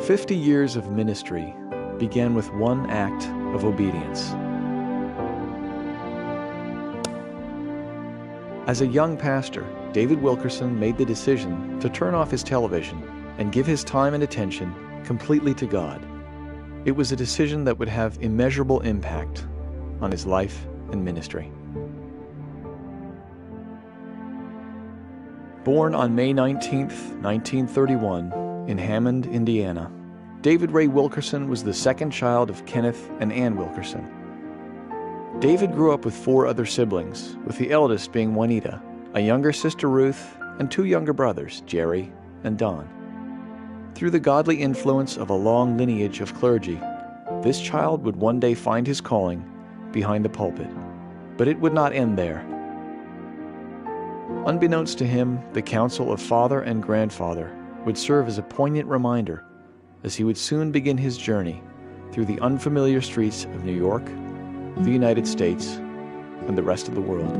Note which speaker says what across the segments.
Speaker 1: 50 years of ministry began with one act of obedience. As a young pastor, David Wilkerson made the decision to turn off his television and give his time and attention completely to God. It was a decision that would have immeasurable impact on his life and ministry. Born on May 19, 1931, in Hammond, Indiana, David Ray Wilkerson was the second child of Kenneth and Ann Wilkerson. David grew up with 4 other siblings, with the eldest being Juanita, a younger sister Ruth, and 2 younger brothers, Jerry and Don. Through the godly influence of a long lineage of clergy, this child would one day find his calling behind the pulpit. But it would not end there. Unbeknownst to him, the counsel of father and grandfather would serve as a poignant reminder as he would soon begin his journey through the unfamiliar streets of New York, the United States, and the rest of the world.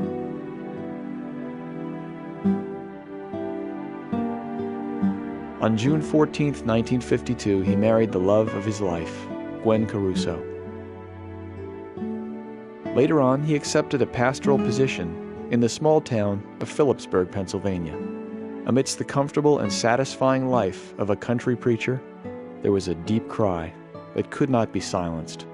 Speaker 1: On June 14, 1952, he married the love of his life, Gwen Caruso. Later on, he accepted a pastoral position in the small town of Phillipsburg, Pennsylvania. Amidst the comfortable and satisfying life of a country preacher, there was a deep cry that could not be silenced.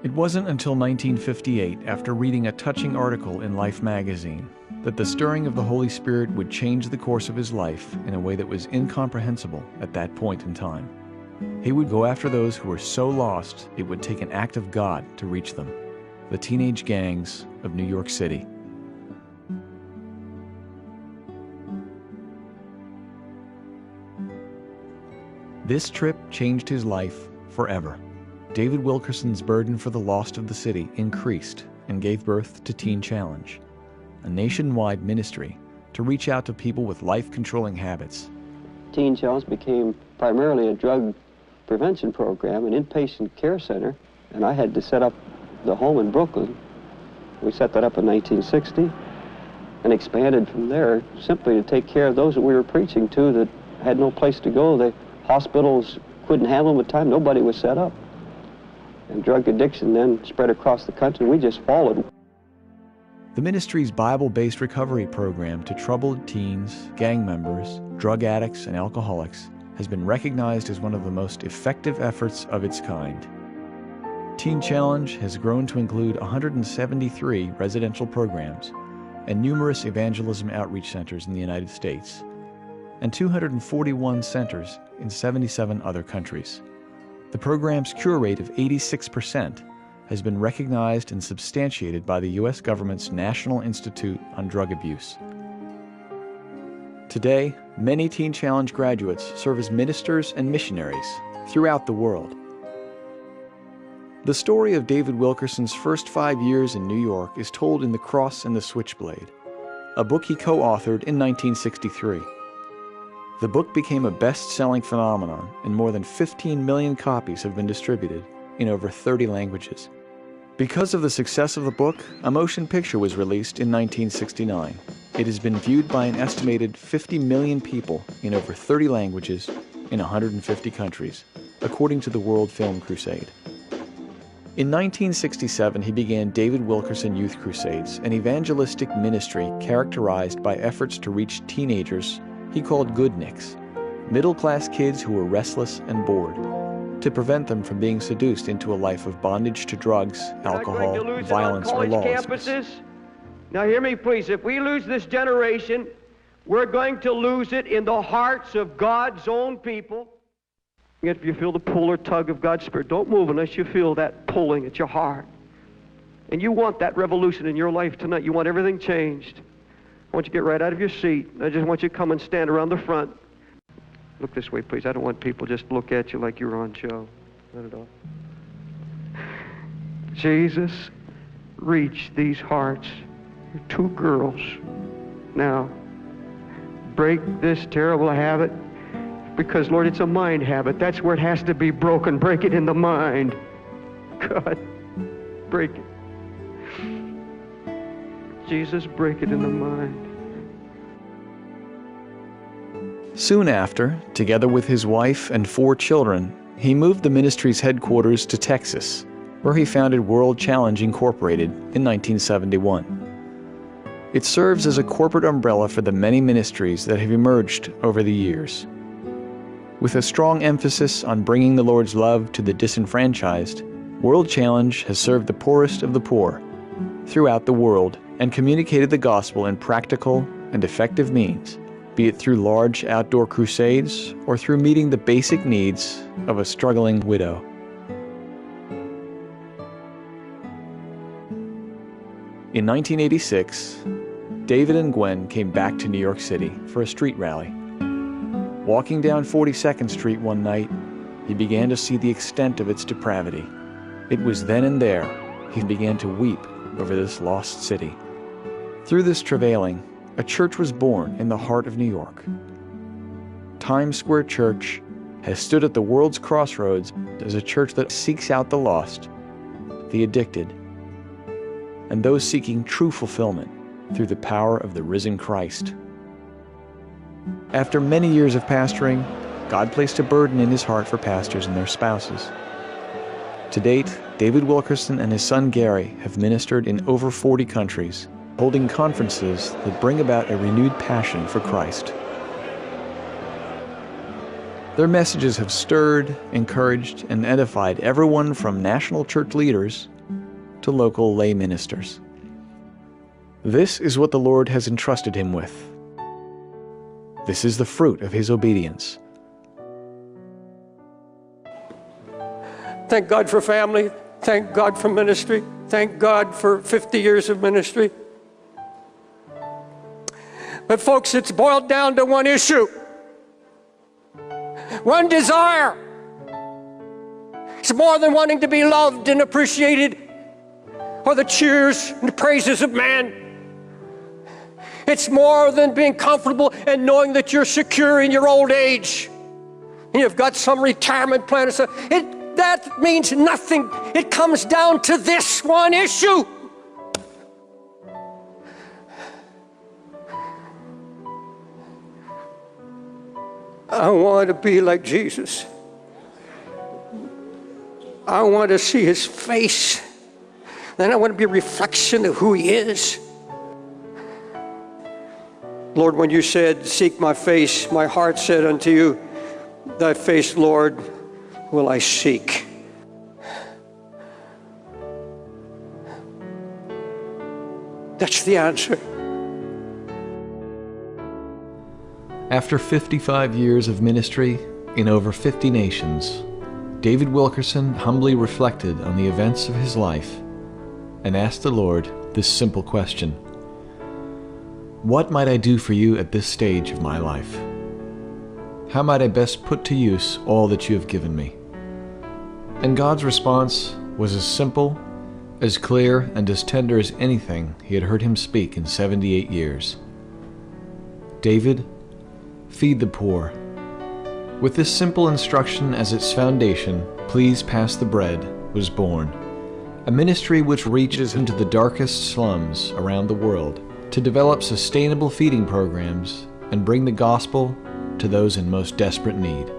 Speaker 1: It wasn't until 1958, after reading a touching article in Life magazine, that the stirring of the Holy Spirit would change the course of his life in a way that was incomprehensible at that point in time. He would go after those who were so lost it would take an act of God to reach them, the teenage gangs of New York City. This trip changed his life forever. David Wilkerson's burden for the lost of the city increased and gave birth to Teen Challenge, a nationwide ministry to reach out to people with life-controlling habits.
Speaker 2: Teen Challenge became primarily a drug prevention program, an inpatient care center, and I had to set up the home in Brooklyn. We set that up in 1960 and expanded from there simply to take care of those that we were preaching to that had no place to go. The hospitals couldn't handle them at the time. Nobody was set up. And drug addiction then spread across the country. We just followed.
Speaker 1: The ministry's Bible-based recovery program to troubled teens, gang members, drug addicts, and alcoholics has been recognized as one of the most effective efforts of its kind. Teen Challenge has grown to include 173 residential programs and numerous evangelism outreach centers in the United States, and 241 centers in 77 other countries. The program's cure rate of 86% has been recognized and substantiated by the U.S. government's National Institute on Drug Abuse. Today, many Teen Challenge graduates serve as ministers and missionaries throughout the world. The story of David Wilkerson's first 5 years in New York is told in The Cross and the Switchblade, a book he co-authored in 1963. The book became a best-selling phenomenon, and more than 15 million copies have been distributed in over 30 languages. Because of the success of the book, a motion picture was released in 1969. It has been viewed by an estimated 50 million people in over 30 languages in 150 countries, according to the World Film Crusade. In 1967, he began David Wilkerson Youth Crusades, an evangelistic ministry characterized by efforts to reach teenagers he called goodniks, middle-class kids who were restless and bored, to prevent them from being seduced into a life of bondage to drugs, alcohol, violence, or lawlessness.
Speaker 3: Now hear me please, if we lose this generation, we're going to lose it in the hearts of God's own people. If you feel the pull or tug of God's Spirit, don't move unless you feel that pulling at your heart. And you want that revolution in your life tonight. You want everything changed. I want you to get right out of your seat. I just want you to come and stand around the front. Look this way, please. I don't want people just to look at you like you're on show. Not at all. Jesus, reach these hearts. You're 2 girls. Now, break this terrible habit. Because, Lord, it's a mind habit. That's where it has to be broken. Break it in the mind. God, break it. Jesus, break it in the mind.
Speaker 1: Soon after, together with his wife and 4 children, he moved the ministry's headquarters to Texas, where he founded World Challenge Incorporated in 1971. It serves as a corporate umbrella for the many ministries that have emerged over the years. With a strong emphasis on bringing the Lord's love to the disenfranchised, World Challenge has served the poorest of the poor throughout the world and communicated the gospel in practical and effective means, be it through large outdoor crusades or through meeting the basic needs of a struggling widow. In 1986, David and Gwen came back to New York City for a street rally. Walking down 42nd Street one night, he began to see the extent of its depravity. It was then and there he began to weep over this lost city. Through this travailing, a church was born in the heart of New York. Times Square Church has stood at the world's crossroads as a church that seeks out the lost, the addicted, and those seeking true fulfillment through the power of the risen Christ. After many years of pastoring, God placed a burden in his heart for pastors and their spouses. To date, David Wilkerson and his son Gary have ministered in over 40 countries, holding conferences that bring about a renewed passion for Christ. Their messages have stirred, encouraged, and edified everyone from national church leaders to local lay ministers. This is what the Lord has entrusted him with. This is the fruit of his obedience.
Speaker 4: Thank God for family. Thank God for ministry. Thank God for 50 years of ministry. But folks, it's boiled down to one issue, one desire. It's more than wanting to be loved and appreciated or the cheers and the praises of man. It's more than being comfortable and knowing that you're secure in your old age and you've got some retirement plan. That means nothing. It comes down to this one issue. I want to be like Jesus. I want to see his face. Then I want to be a reflection of who he is. Lord, when you said, seek my face, my heart said unto you, thy face, Lord, will I seek. That's the answer.
Speaker 1: After 55 years of ministry in over 50 nations, David Wilkerson humbly reflected on the events of his life and asked the Lord this simple question: what might I do for you at this stage of my life? How might I best put to use all that you have given me? And God's response was as simple, as clear, and as tender as anything he had heard him speak in 78 years. David, feed the poor. With this simple instruction as its foundation, Please Pass the Bread was born, a ministry which reaches into the darkest slums around the world to develop sustainable feeding programs and bring the gospel to those in most desperate need.